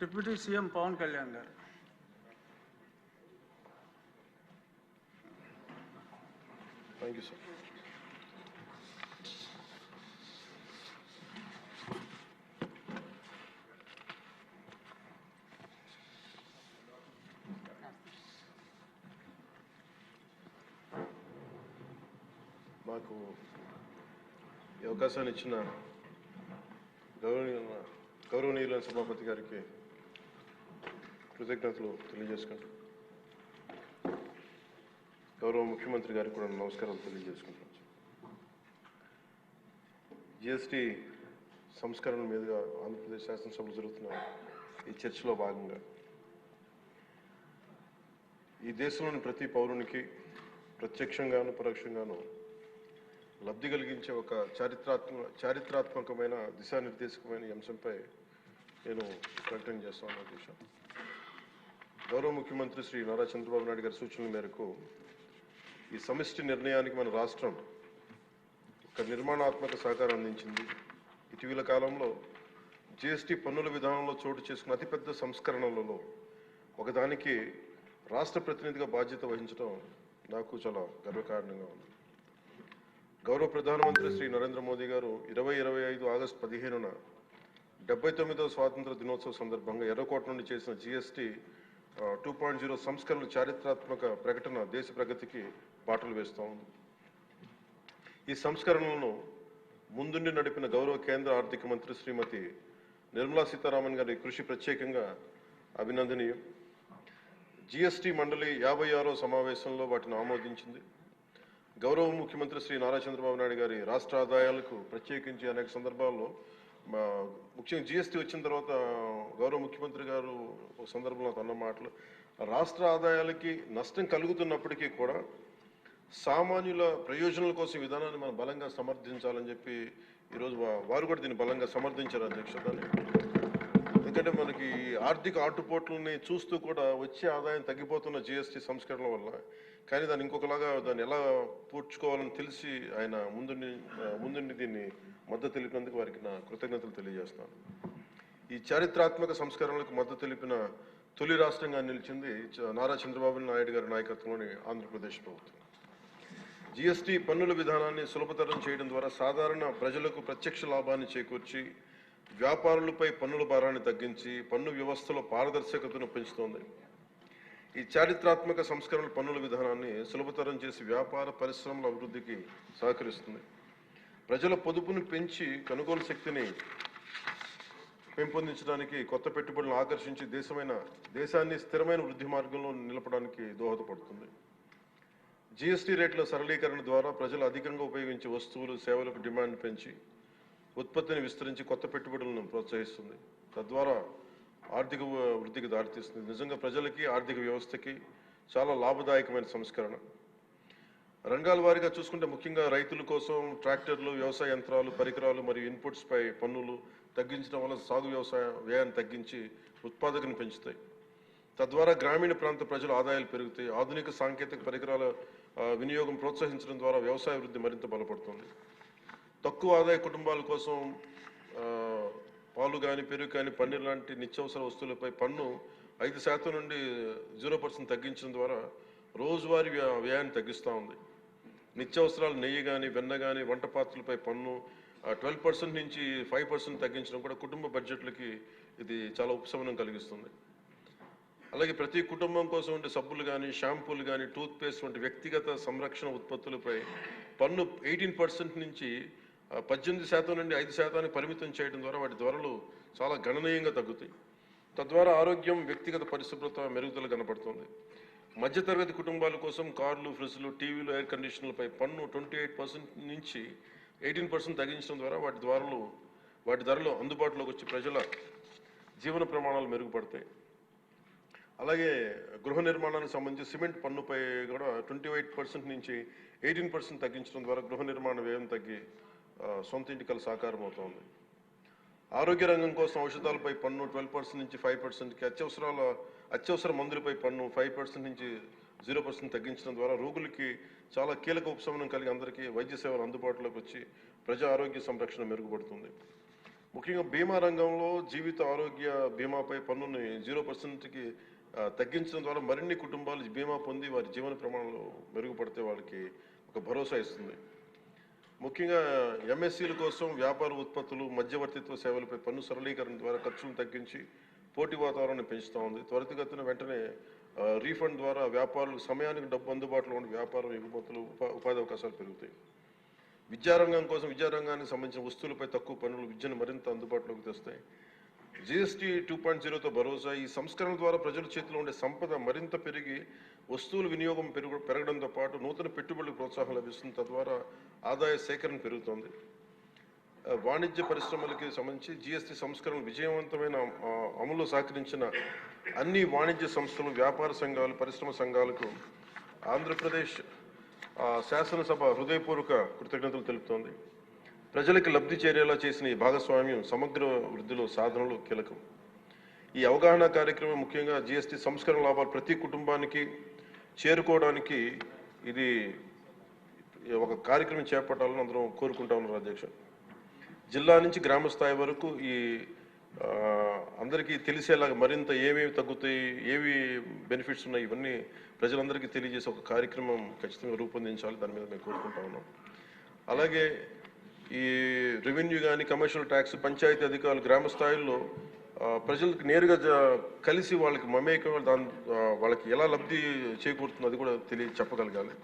Deputy CM Pawan Kalyan గారు. Thank you sir. మాకు ఈ అవకాశాన్ని ఇచ్చిన గౌరవనీయులైన సభాపతి గారికి కృతజ్ఞతలు తెలియజేసుకుంటూ గౌరవ ముఖ్యమంత్రి గారికి కూడా నమస్కారాలు తెలియజేసుకుంటున్నాను. జిఎస్టీ సంస్కరణ మీదుగా ఆంధ్రప్రదేశ్ శాసనసభలో జరుగుతున్న ఈ చర్చలో భాగంగా ఈ దేశంలోని ప్రతి పౌరునికి ప్రత్యక్షంగాను పరోక్షంగాను లబ్ధి కలిగించే ఒక చారిత్రాత్మకమైన దిశానిర్దేశకమైన అంశంపై నేను ప్రకటన చేస్తాను ఉద్దేశం. గౌరవ ముఖ్యమంత్రి శ్రీ నారా చంద్రబాబు నాయుడు గారి సూచనల మేరకు ఈ సమిష్టి నిర్ణయానికి మన రాష్ట్రం ఒక నిర్మాణాత్మక సహకారం అందించింది. ఇటీవల కాలంలో జిఎస్టీ పన్నుల విధానంలో చోటు చేసుకున్న అతిపెద్ద సంస్కరణలలో ఒకదానికి రాష్ట్ర ప్రతినిధిగా బాధ్యత వహించడం నాకు చాలా గర్వకారణంగా ఉంది. గౌరవ ప్రధానమంత్రి శ్రీ నరేంద్ర మోదీ గారు 2025 ఆగస్టు 15న 79వ స్వాతంత్ర దినోత్సవ సందర్భంగా ఎర్రకోట నుండి చేసిన జిఎస్టీ 2.0 సంస్కరణల చారిత్రాత్మక ప్రకటన దేశ ప్రగతికి బాటలు వేస్తూ ఉంది. ఈ సంస్కరణలను ముందుండి నడిపిన గౌరవ కేంద్ర ఆర్థిక మంత్రి శ్రీమతి నిర్మలా సీతారామన్ గారి కృషి ప్రత్యేకంగా అభినందనీయం. జిఎస్టీ మండలి 56వ సమావేశంలో వాటిని ఆమోదించింది. గౌరవ ముఖ్యమంత్రి శ్రీ నారా చంద్రబాబు నాయుడు గారి రాష్ట్ర ఆదాయాలకు ప్రత్యేకించి అనేక సందర్భాల్లో ముఖ్యంగా జిఎస్టీ వచ్చిన తర్వాత గౌరవ ముఖ్యమంత్రి గారు ఒక సందర్భంలో అన్న మాటలు రాష్ట్ర ఆదాయాలకి నష్టం కలుగుతున్నప్పటికీ కూడా సామాన్యుల ప్రయోజనాల కోసం విధానాన్ని మనం బలంగా సమర్థించాలని చెప్పి ఈరోజు వారు కూడా దీన్ని బలంగా సమర్థించారు అధ్యక్షతని. ఎందుకంటే మనకి ఆర్థిక ఆటుపోట్లని చూస్తూ కూడా వచ్చే ఆదాయం తగ్గిపోతున్న జిఎస్టీ సంస్కరణ వల్ల, కానీ దాన్ని ఇంకొకలాగా దాన్ని ఎలా పూడ్చుకోవాలని తెలిసి ఆయన ముందుండి దీన్ని మద్దతు తెలిపినందుకు వారికి నా కృతజ్ఞతలు తెలియజేస్తాను. ఈ చారిత్రాత్మక సంస్కరణలకు మద్దతు తెలిపిన తొలి రాష్ట్రంగా నిలిచింది నారా చంద్రబాబు నాయుడు గారి నాయకత్వంలోని ఆంధ్రప్రదేశ్ ప్రభుత్వం. జిఎస్టీ పన్నుల విధానాన్ని సులభతరం చేయడం ద్వారా సాధారణ ప్రజలకు ప్రత్యక్ష లాభాన్ని చేకూర్చి వ్యాపారులపై పన్నుల భారాన్ని తగ్గించి పన్ను వ్యవస్థలో పారదర్శకతను పెంచుతోంది. ఈ చారిత్రాత్మక సంస్కరణ పన్నుల విధానాన్ని సులభతరం చేసి వ్యాపార పరిశ్రమల అభివృద్ధికి సహకరిస్తుంది. ప్రజల పొదుపును పెంచి కొనుగోలు శక్తిని పెంపొందించడానికి, కొత్త పెట్టుబడులను ఆకర్షించి దేశాన్ని స్థిరమైన వృద్ధి మార్గంలో నిలపడానికి దోహదపడుతుంది. జిఎస్టీ రేట్ల సరళీకరణ ద్వారా ప్రజలు అధికంగా ఉపయోగించే వస్తువులు సేవలకు డిమాండ్ పెంచి ఉత్పత్తిని విస్తరించి కొత్త పెట్టుబడులను ప్రోత్సహిస్తుంది. తద్వారా ఆర్థిక వృద్ధికి దారితీస్తుంది. నిజంగా ప్రజలకి ఆర్థిక వ్యవస్థకి చాలా లాభదాయకమైన సంస్కరణ. రంగాల వారీగా చూసుకుంటే ముఖ్యంగా రైతుల కోసం ట్రాక్టర్లు, వ్యవసాయ యంత్రాలు, పరికరాలు మరియు ఇన్పుట్స్ పై పన్నులు తగ్గించడం వల్ల సాగు వ్యవసాయ వ్యయాన్ని తగ్గించి ఉత్పాదకను పెంచుతాయి. తద్వారా గ్రామీణ ప్రాంత ప్రజల ఆదాయాలు పెరుగుతాయి. ఆధునిక సాంకేతిక పరికరాల వినియోగం ప్రోత్సహించడం ద్వారా వ్యవసాయ వృద్ధి మరింత బలపడుతుంది. తక్కువ ఆదాయ కుటుంబాల కోసం పాలు కానీ, పెరుగు కానీ, పన్నీర్ లాంటి నిత్యావసర వస్తువులపై పన్ను 5% నుండి 0% తగ్గించడం ద్వారా రోజువారీ వ్యయాన్ని తగ్గిస్తూ ఉంది. నిత్యావసరాలు నెయ్యి కానీ, వెన్న కానీ, వంట పాత్రలపై పన్ను 12% నుంచి 5% తగ్గించడం కూడా కుటుంబ బడ్జెట్లకి ఇది చాలా ఉపశమనం కలిగిస్తుంది. అలాగే ప్రతి కుటుంబం కోసం ఉండే సబ్బులు కానీ, షాంపూలు కానీ, టూత్పేస్ట్ వంటి వ్యక్తిగత సంరక్షణ ఉత్పత్తులపై పన్ను 18% నుంచి 18% నుండి 5% పరిమితం చేయడం ద్వారా వాటి ధరలు చాలా గణనీయంగా తగ్గుతాయి. తద్వారా ఆరోగ్యం, వ్యక్తిగత పరిశుభ్రత మెరుగుదల కనపడుతుంది. మధ్యతరగతి కుటుంబాల కోసం కార్లు, ఫ్రిడ్జ్లు, టీవీలు, ఎయిర్ కండిషనర్లపై పన్ను 28% నుంచి 18% తగ్గించడం ద్వారా వాటి ధరలు అందుబాటులోకి వచ్చి ప్రజల జీవన ప్రమాణాలు మెరుగుపడతాయి. అలాగే గృహ నిర్మాణానికి సంబంధించి సిమెంట్ పన్నుపై కూడా 28% నుంచి 18% తగ్గించడం ద్వారా గృహ నిర్మాణ వ్యయం తగ్గి సొంత ఇంటికల సాకారం అవుతుంది. ఆరోగ్య రంగం కోసం ఔషధాలపై పన్ను 12% నుంచి 5%కి, అత్యవసర మందులపై పన్ను 5% నుంచి 0% తగ్గించడం ద్వారా రోగులకి చాలా కీలక ఉపశమనం కలిగి అందరికీ వైద్య సేవలు అందుబాటులోకి వచ్చి ప్రజా ఆరోగ్య సంరక్షణ మెరుగుపడుతుంది. ముఖ్యంగా బీమా రంగంలో జీవిత ఆరోగ్య బీమాపై పన్నుని 0%కి తగ్గించడం ద్వారా మరిన్ని కుటుంబాలు బీమా పొంది వారి జీవన ప్రమాణాలు మెరుగుపడితే వాళ్ళకి ఒక భరోసా ఇస్తుంది. ముఖ్యంగా ఎంఎస్సీల కోసం వ్యాపార ఉత్పత్తులు, మధ్యవర్తిత్వ సేవలపై పన్ను సరళీకరణ ద్వారా ఖర్చులను తగ్గించి పోటీ వాతావరణాన్ని పెంచుతూ ఉంది. త్వరితగతిన వెంటనే రీఫండ్ ద్వారా వ్యాపారులకు సమయానికి డబ్బు అందుబాటులో ఉండి వ్యాపారం ఎగుమతులు ఉపాధి అవకాశాలు పెరుగుతాయి. విద్యారంగం కోసం విద్యారంగానికి సంబంధించిన వస్తువులపై తక్కువ పన్నులు విద్యను మరింత అందుబాటులోకి తెస్తాయి. జీఎస్టీ 2.0తో భరోసా. ఈ సంస్కరణ ద్వారా ప్రజల చేతిలో ఉండే సంపద మరింత పెరిగి వస్తువుల వినియోగం పెరగడంతో పాటు నూతన పెట్టుబడులకు ప్రోత్సాహం లభిస్తుంది. తద్వారా ఆదాయ సేకరణ పెరుగుతోంది. వాణిజ్య పరిశ్రమలకి సంబంధించి జీఎస్టీ సంస్కరణ విజయవంతమైన అమలు సహకరించిన అన్ని వాణిజ్య సంస్థలు, వ్యాపార సంఘాలు, పరిశ్రమ సంఘాలకు ఆంధ్రప్రదేశ్ శాసనసభ హృదయపూర్వక కృతజ్ఞతలు తెలుపుతోంది. ప్రజలకు లబ్ధి చేరేలా చేసిన ఈ భాగస్వామ్యం సమగ్ర వృద్ధిలో సాధనలో కీలకం. ఈ అవగాహన కార్యక్రమం ముఖ్యంగా జీఎస్టీ సంస్కరణ లాభాలు ప్రతి కుటుంబానికి చేరుకోవడానికి ఇది ఒక కార్యక్రమం చేపట్టాలని అందరం కోరుకుంటా ఉన్నారు అధ్యక్ష. జిల్లా నుంచి గ్రామ స్థాయి వరకు ఈ అందరికీ తెలిసేలాగా మరింత ఏమేమి తగ్గుతాయి, ఏవి బెనిఫిట్స్ ఉన్నాయి, ఇవన్నీ ప్రజలందరికీ తెలియజేసే ఒక కార్యక్రమం ఖచ్చితంగా రూపొందించాలి. దాని మీద మేము కోరుకుంటా ఉన్నాం. అలాగే ఈ రెవెన్యూ కానీ, కమర్షియల్ ట్యాక్స్, పంచాయతీ అధికారులు గ్రామ స్థాయిలో ప్రజలకు నేరుగా కలిసి వాళ్ళకి మమేకం వాళ్ళకి ఎలా లబ్ధి చేకూరుతుందో అది కూడా చెప్పగలగాలి.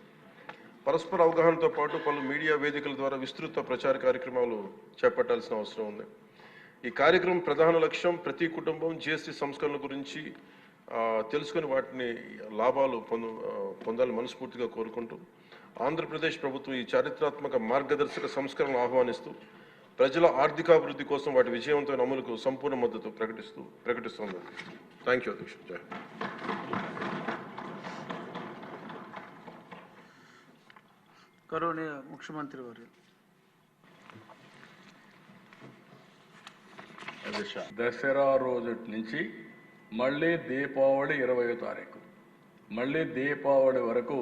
పరస్పర అవగాహనతో పాటు పలు మీడియా వేదికల ద్వారా విస్తృత ప్రచార కార్యక్రమాలు చేపట్టాల్సిన అవసరం ఉంది. ఈ కార్యక్రమం ప్రధాన లక్ష్యం ప్రతి కుటుంబం జీఎస్టీ సంస్కరణల గురించి తెలుసుకుని వాటిని లాభాలు పొందాలని మనస్ఫూర్తిగా కోరుకుంటూ ఆంధ్రప్రదేశ్ ప్రభుత్వం ఈ చారిత్రాత్మక మార్గదర్శక సంస్కరణలు ఆహ్వానిస్తూ ప్రజల ఆర్థికాభివృద్ధి కోసం వాటి విజయవంతమైన అమలుకు సంపూర్ణ మద్దతు ప్రకటిస్తుంది. థ్యాంక్ యూ అధ్యక్ష. జై గౌరవనీయ ముఖ్యమంత్రి వర్యులు. దసరా రోజు నుంచి మళ్ళీ దీపావళి 20వ తారీఖు, మళ్ళీ దీపావళి వరకు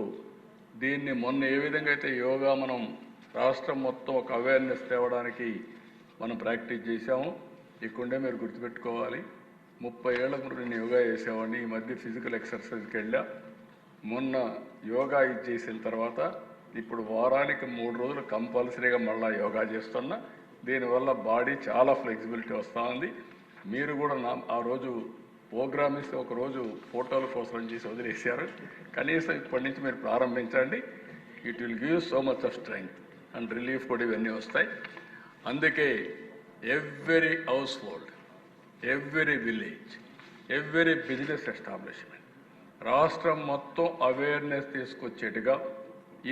దీన్ని మొన్న ఏ విధంగా అయితే యోగా మనం రాష్ట్రం మొత్తం ఒక అవేర్నెస్ తేవడానికి మనం ప్రాక్టీస్ చేశాము. ఇక్కడే మీరు గుర్తుపెట్టుకోవాలి, 30 ఏళ్ల ముందు నేను యోగా చేసేవాడిని. ఈ మధ్య ఫిజికల్ ఎక్సర్సైజ్కి వెళ్ళా. మొన్న యోగా ఇది చేసిన తర్వాత ఇప్పుడు వారానికి 3 రోజులు కంపల్సరీగా మళ్ళీ యోగా చేస్తున్నా. దీనివల్ల బాడీ చాలా ఫ్లెక్సిబిలిటీ వస్తూ ఉంది. మీరు కూడా ఆ రోజు ప్రోగ్రామ్ ఇస్తే ఒకరోజు ఫోటోల కోసం చేసి వదిలేశారు. కనీసం ఇప్పటి నుంచి మీరు ప్రారంభించండి. It will give so much of strength and relief కూడా ఇవన్నీ వస్తాయి. అందుకే every house hold, every village, every business establishment రాష్ట్రం మొత్తం అవేర్నెస్ తీసుకొచ్చేట్టుగా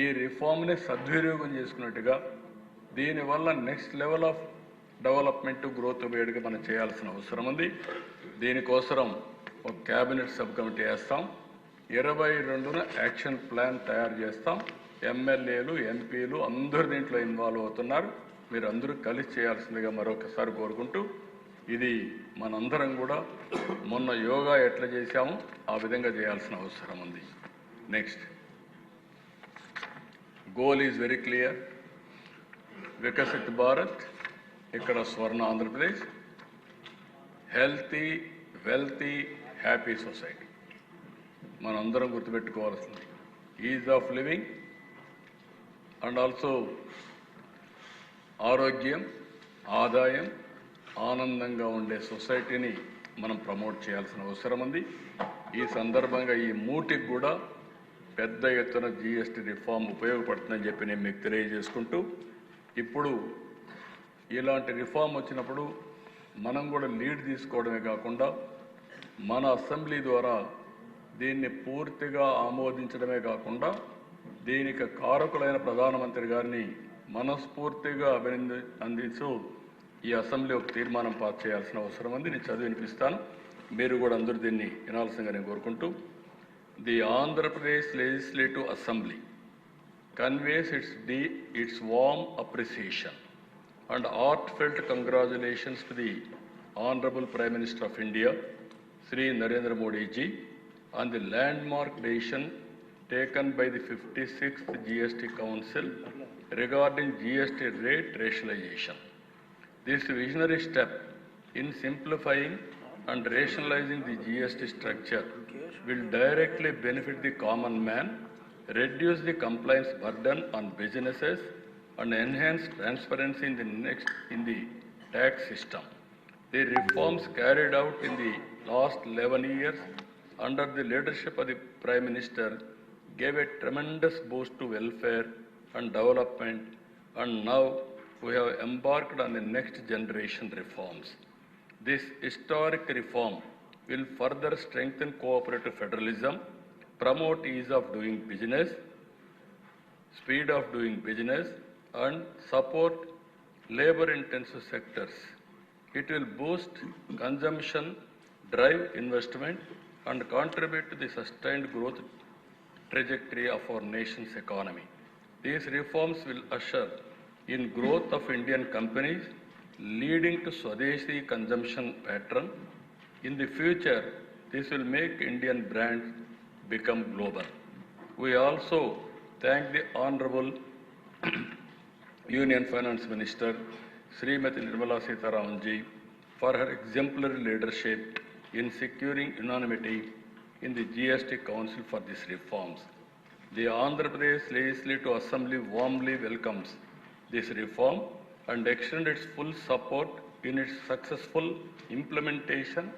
ఈ రిఫార్మ్ని సద్వినియోగం చేసుకున్నట్టుగా దీనివల్ల next level of development growth వేడిగా మనం చేయాల్సిన అవసరం ఉంది. దీనికోసం ఒక క్యాబినెట్ సబ్ కమిటీ వేస్తాం. 22న యాక్షన్ ప్లాన్ తయారు చేస్తాం. ఎమ్మెల్యేలు, ఎంపీలు అందరూ దీంట్లో ఇన్వాల్వ్ అవుతున్నారు. మీరు అందరూ కలిసి చేయాల్సిందిగా మరొకసారి కోరుకుంటూ, ఇది మనందరం కూడా మొన్న యోగా ఎట్లా చేశామో ఆ విధంగా చేయాల్సిన అవసరం ఉంది. Next goal is very clear. Viksit Bharat, ఇక్కడ స్వర్ణ Andhra Pradesh, healthy, wealthy, happy society. మనందరం గుర్తుపెట్టుకోవాల్సింది is of living and also ఆరోగ్యం, ఆదాయం, ఆనందంగా ఉండే సొసైటీని మనం ప్రమోట్ చేయాల్సిన అవసరం ఉంది. ఈ సందర్భంగా ఈ మూటికి కూడా పెద్ద ఎత్తున జీఎస్టీ రిఫార్మ్ ఉపయోగపడుతుందని చెప్పి నేను మీకు తెలియజేసుకుంటూ, ఇప్పుడు ఇలాంటి రిఫార్మ్ వచ్చినప్పుడు మనం కూడా లీడ్ తీసుకోవడమే కాకుండా మన అసెంబ్లీ ద్వారా దీన్ని పూర్తిగా ఆమోదించడమే కాకుండా దీనికి కారకులైన ప్రధానమంత్రి గారిని మనస్ఫూర్తిగా అందించు ఈ అసెంబ్లీ ఒక తీర్మానం పాస్ చేయాల్సిన అవసరం ఉంది. నేను చదివి వినిపిస్తాను, మీరు కూడా అందరూ దీన్ని వినాల్సిందిగా నేను కోరుకుంటూ, the Andhra Pradesh legislative assembly conveys its warm appreciation and heartfelt congratulations to the Honorable Prime Minister of India, Sri Narendra Modi ji, on the landmark decision taken by the 56th GST Council regarding GST rate rationalization. This visionary step in simplifying and rationalizing the GST structure will directly benefit the common man, reduce the compliance burden on businesses, and enhance transparency in the tax system. The reforms carried out in the last 11 years under the leadership of the Prime Minister gave a tremendous boost to welfare and development, and now we have embarked on the next generation reforms. This historic reform will further strengthen cooperative federalism, promote ease of doing business, speed of doing business, and support labor-intensive sectors. It will boost consumption, drive investment, and contribute to the sustained growth trajectory of our nation's economy. These reforms will usher in growth of Indian companies, leading to Swadeshi consumption pattern. In the future, this will make Indian brands become global. We also thank the Honorable Union Finance Minister, Srimati Nirmala Sitharaman ji, for her exemplary leadership in securing unanimity in the GST Council for these reforms. The Andhra Pradesh Legislative Assembly warmly welcomes this reform and extends its full support in its successful implementation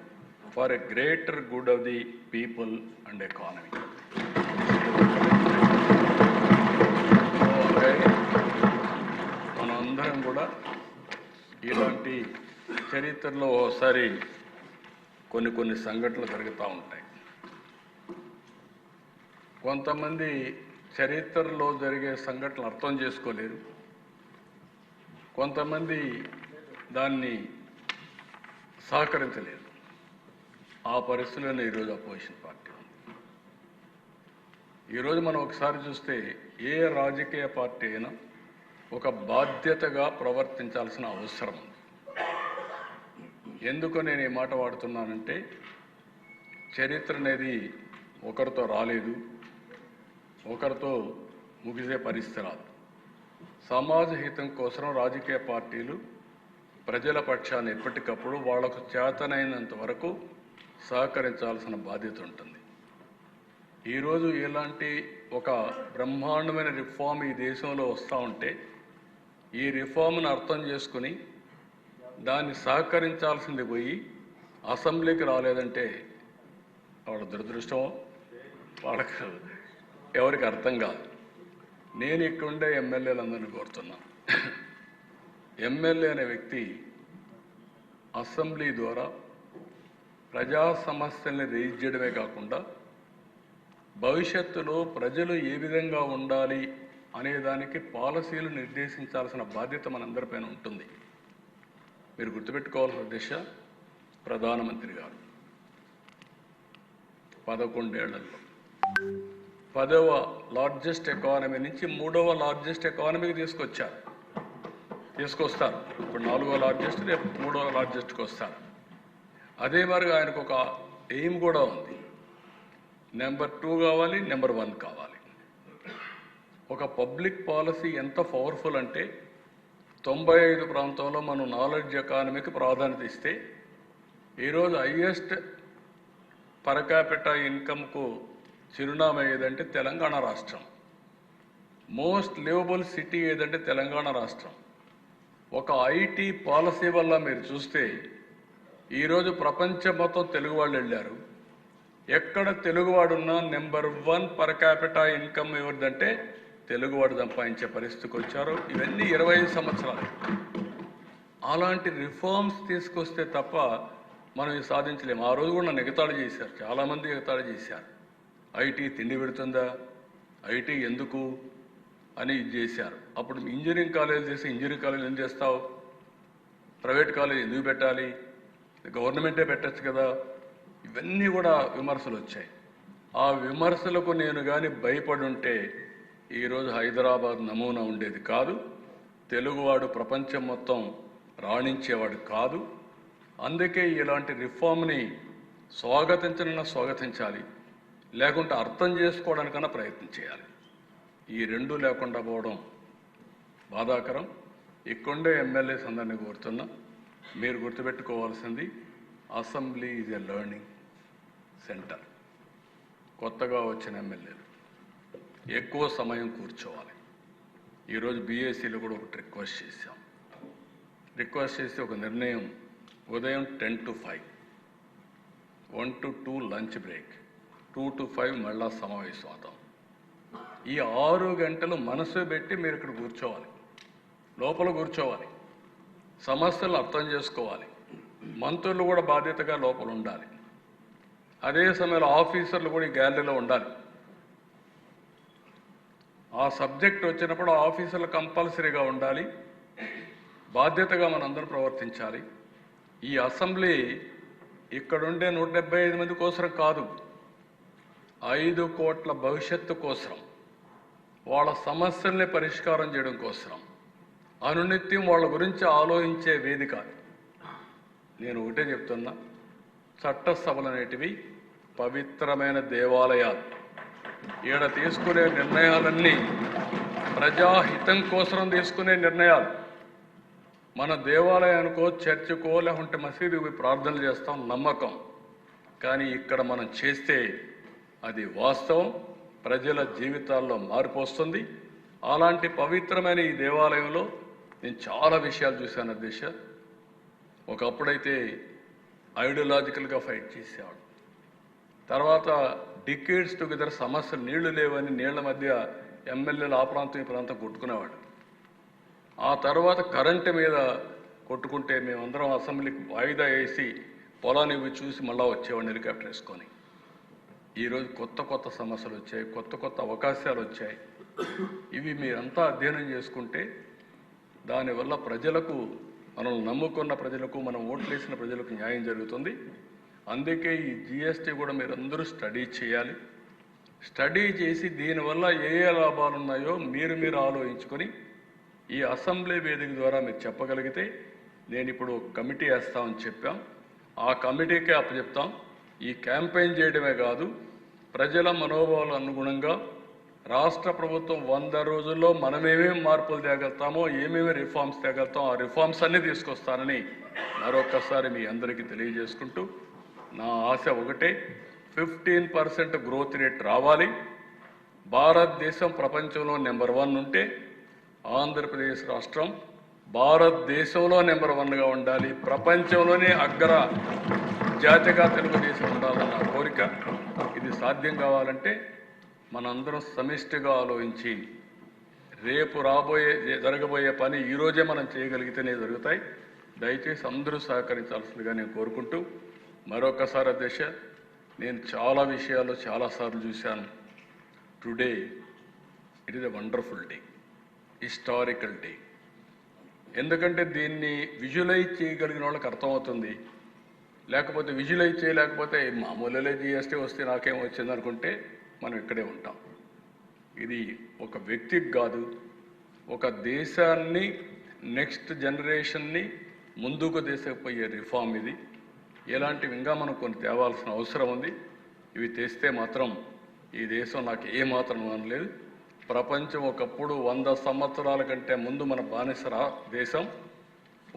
for a greater good of the people and economy. మనందరం కూడా ఇలాంటి చరిత్రలో ఒకసారి కొన్ని సంఘటనలు జరుగుతూ ఉంటాయి. కొంతమంది చరిత్రలో జరిగే సంఘటనలు అర్థం చేసుకోలేరు, కొంతమంది దాన్ని సహకరించలేరు. ఆ పరిస్థితుల్లోనే ఈరోజు అపోజిషన్ పార్టీ ఉంది. ఈరోజు మనం ఒకసారి చూస్తే ఏ రాజకీయ పార్టీ అయినా ఒక బాధ్యతగా ప్రవర్తించాల్సిన అవసరం ఉంది. ఎందుకు నేను ఈ మాట వాడుతున్నానంటే, చరిత్ర అనేది ఒకరితో రాలేదు, ఒకరితో ముగిసే పరిస్థితి రాదు. సమాజ హితం కోసం రాజకీయ పార్టీలు ప్రజల పక్షాన్ని ఎప్పటికప్పుడు వాళ్లకు చేతనైనంత వరకు సహకరించాల్సిన బాధ్యత ఉంటుంది. ఈరోజు ఇలాంటి ఒక బ్రహ్మాండమైన రిఫార్మ్ ఈ దేశంలో వస్తూ ఉంటే, ఈ రిఫార్మ్ను అర్థం చేసుకుని దాన్ని సహకరించాల్సింది పోయి అసెంబ్లీకి రాలేదంటే వాళ్ళ దురదృష్టం, వాళ్ళకు ఎవరికి అర్థం కాదు. నేను ఇక్కడుండే ఎమ్మెల్యేలందరినీ కోరుతున్నా, ఎమ్మెల్యే అనే వ్యక్తి అసెంబ్లీ ద్వారా ప్రజా సమస్యల్ని రేజ్ చేయడమే కాకుండా భవిష్యత్తులో ప్రజలు ఏ విధంగా ఉండాలి అనేదానికి పాలసీలు నిర్దేశించాల్సిన బాధ్యత మనందరిపైన ఉంటుంది. మీరు గుర్తుపెట్టుకోవాల్సిన దిశ, ప్రధానమంత్రి గారు 11 ఏళ్లలో 10వ లార్జెస్ట్ ఎకానమీ నుంచి 3వ లార్జెస్ట్ ఎకానమీకి తీసుకొస్తారు. ఇప్పుడు 4వ లార్జెస్ట్, రేపు 3వ లార్జెస్ట్కి వస్తారు. అదే మరి ఆయనకు ఒక ఎయిమ్ కూడా ఉంది, నెంబర్ 2 కావాలి, నెంబర్ 1 కావాలి. ఒక పబ్లిక్ పాలసీ ఎంత పవర్ఫుల్ అంటే 95 ప్రాంతంలో మనం నాలెడ్జ్ ఎకానమీకి ప్రాధాన్యత ఇస్తే, ఈరోజు హైయెస్ట్ పర్ క్యాపిటా ఇన్కమ్కు చిరునామా ఏదంటే తెలంగాణ రాష్ట్రం. మోస్ట్ లివబుల్ సిటీ ఏదంటే తెలంగాణ రాష్ట్రం. ఒక ఐటీ పాలసీ వల్ల మీరు చూస్తే ఈరోజు ప్రపంచం మొత్తం తెలుగు వాళ్ళు వెళ్ళారు. ఎక్కడ తెలుగువాడున్నా నెంబర్ 1 పర్ క్యాపిటా ఇన్కమ్ ఎవరిదంటే తెలుగువాడు సంపాదించే పరిస్థితికి వచ్చారు. ఇవన్నీ 25 సంవత్సరాలు. అలాంటి రిఫార్మ్స్ తీసుకొస్తే తప్ప మనం ఇది సాధించలేము. ఆ రోజు కూడా నన్ను ఎగతాళి చేశారు, చాలామంది ఎగతాళి చేశారు. ఐటీ తిండి పెడుతుందా, ఐటీ ఎందుకు అని ఇది చేశారు. అప్పుడు ఇంజనీరింగ్ కాలేజ్ చేసి ఇంజనీరింగ్ కాలేజ్ ఏం చేస్తావు, ప్రైవేట్ కాలేజ్ ఎందుకు పెట్టాలి, గవర్నమెంటే పెట్టచ్చు కదా, ఇవన్నీ కూడా విమర్శలు వచ్చాయి. ఆ విమర్శలకు నేను కానీ భయపడి ఉంటే ఈరోజు హైదరాబాద్ నమూనా ఉండేది కాదు, తెలుగువాడు ప్రపంచం మొత్తం రాణించేవాడు కాదు. అందుకే ఇలాంటి రిఫార్మ్ని స్వాగతించాలి, లేకుంటే అర్థం చేసుకోవడానికన్నా ప్రయత్నం చేయాలి. ఈ రెండూ లేకుండా పోవడం బాధాకరం. ఇక్కడుండే ఎమ్మెల్యేస్ అందరినీ కోరుతున్నా, మీరు గుర్తుపెట్టుకోవాల్సింది assembly is a learning centre. కొత్తగా వచ్చిన ఎమ్మెల్యేలు ఎక్కువ సమయం కూర్చోవాలి. ఈరోజు బీఏసీలో కూడా ఒకటి రిక్వెస్ట్ చేసి ఒక నిర్ణయం, ఉదయం 10 to 5, 1 to 2 lunch break, 2 to 5 మళ్ళా సమావేశం అవుతాం. ఈ 6 గంటలు మనసు పెట్టి మీరు ఇక్కడ కూర్చోవాలి, లోపల కూర్చోవాలి, సమస్యలు అర్థం చేసుకోవాలి. మంత్రులు కూడా బాధ్యతగా లోపల ఉండాలి. అదే సమయంలో ఆఫీసర్లు కూడా ఈ గ్యాలరీలో ఉండాలి. ఆ సబ్జెక్ట్ వచ్చినప్పుడు ఆఫీసర్లు కంపల్సరీగా ఉండాలి. బాధ్యతగా మనందరం ప్రవర్తించాలి. ఈ అసెంబ్లీ ఇక్కడుండే 175 మంది కోసం కాదు, 5 కోట్ల భవిష్యత్తు కోసం, వాళ్ళ సమస్యల్ని పరిష్కారం చేయడం కోసం, అనునిత్యం వాళ్ళ గురించి ఆలోచించే వేదిక. నేను ఒకటే చెప్తున్నా, చట్టసభలు అనేటివి పవిత్రమైన దేవాలయాలు. ఈడ తీసుకునే నిర్ణయాలన్నీ ప్రజాహితం కోసం తీసుకునే నిర్ణయాలు. మన దేవాలయానికో, చర్చికో, లేకుంటే మసీదుకి ప్రార్థనలు చేస్తాం, నమ్మకం. కానీ ఇక్కడ మనం చేస్తే అది వాస్తవం, ప్రజల జీవితాల్లో మార్పు వస్తుంది. అలాంటి పవిత్రమైన ఈ దేవాలయంలో నేను చాలా విషయాలు చూశాను అధ్యక్ష. ఒకప్పుడైతే ఐడియాలజికల్గా ఫైట్ చేసేవాడు. తర్వాత డికేడ్స్ టుగెదర్ సమస్యలు, నీళ్లు లేవని నీళ్ల మధ్య ఎమ్మెల్యేలు ఆ ప్రాంతం ఈ ప్రాంతం కొట్టుకునేవాడు. ఆ తర్వాత కరెంటు మీద కొట్టుకుంటే మేమందరం అసెంబ్లీకి వాయిదా వేసి పొలాన్ని చూసి మళ్ళా వచ్చేవాడిని హెలికాప్టర్ వేసుకొని. ఈరోజు కొత్త సమస్యలు వచ్చాయి, కొత్త అవకాశాలు వచ్చాయి. ఇవి మీరంతా అధ్యయనం చేసుకుంటే దానివల్ల ప్రజలకు, మనం నమ్ముకున్న ప్రజలకు, మనం ఓట్లేసిన ప్రజలకు న్యాయం జరుగుతుంది. అందుకే ఈ జిఎస్టీ కూడా మీరందరూ స్టడీ చేయాలి. స్టడీ చేసి దీనివల్ల ఏ లాభాలు ఉన్నాయో మీరు ఆలోచించుకొని ఈ అసెంబ్లీ వేదిక ద్వారా మీరు చెప్పగలిగితే, నేను ఇప్పుడు ఒక కమిటీ వేస్తామని చెప్పాం, ఆ కమిటీకే అప్పచెప్తాం. ఈ క్యాంపెయిన్ చేయడమే కాదు, ప్రజల మనోభావాల అనుగుణంగా రాష్ట్ర ప్రభుత్వం 100 రోజుల్లో మనమేమేమి మార్పులు తేగలుగుతామో, ఏమేమి రిఫార్మ్స్ తేగలుగుతామో ఆ రిఫార్మ్స్ అన్నీ తీసుకొస్తానని మరొకసారి మీ అందరికీ తెలియజేసుకుంటూ, నా ఆశ ఒకటే, 15% గ్రోత్ రేట్ రావాలి. భారతదేశం ప్రపంచంలో నెంబర్ 1 ఉంటే ఆంధ్రప్రదేశ్ రాష్ట్రం భారతదేశంలో నెంబర్ 1గా ఉండాలి. ప్రపంచంలోనే అగ్ర జాతిగా తెలుగుదేశం ఉండాలన్న కోరిక. ఇది సాధ్యం కావాలంటే మనందరం సమిష్టిగా ఆలోచించి రేపు జరగబోయే పని ఈరోజే మనం చేయగలిగితేనే జరుగుతాయి. దయచేసి అందరూ సహకరించాల్సిందిగా నేను కోరుకుంటూ, మరొకసారి అధ్యక్ష, నేను చాలా విషయాలు చాలాసార్లు చూశాను. Today it is a wonderful day, historical day. ఎందుకంటే దీన్ని విజువలైజ్ చేయగలిగిన వాళ్ళకి అర్థమవుతుంది. లేకపోతే విజువలైజ్ చేయలేకపోతే మామూలులే జిఎస్టీ వస్తే నాకేం వచ్చింది అనుకుంటే మనం ఇక్కడే ఉంటాం. ఇది ఒక వ్యక్తికి కాదు, ఒక దేశాన్ని, నెక్స్ట్ జనరేషన్ని ముందుకు తీసుకుపోయే రిఫార్మ్ ఇది. ఇలాంటివి ఇంకా మనం కొన్ని తేవాల్సిన అవసరం ఉంది. ఇవి తెస్తే మాత్రం ఈ దేశం నాకు ఏమాత్రం అనలేదు. ప్రపంచం ఒకప్పుడు 100 సంవత్సరాల కంటే ముందు మన బానిస దేశం,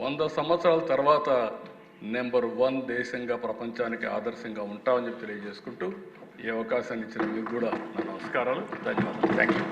100 సంవత్సరాల తర్వాత నెంబర్ 1 దేశంగా ప్రపంచానికి ఆదర్శంగా ఉంటామని చెప్పి తెలియజేసుకుంటూ, ఈ అవకాశాన్ని ఇచ్చిన మీకు కూడా నా నమస్కారాలు, ధన్యవాదాలు. Thank you.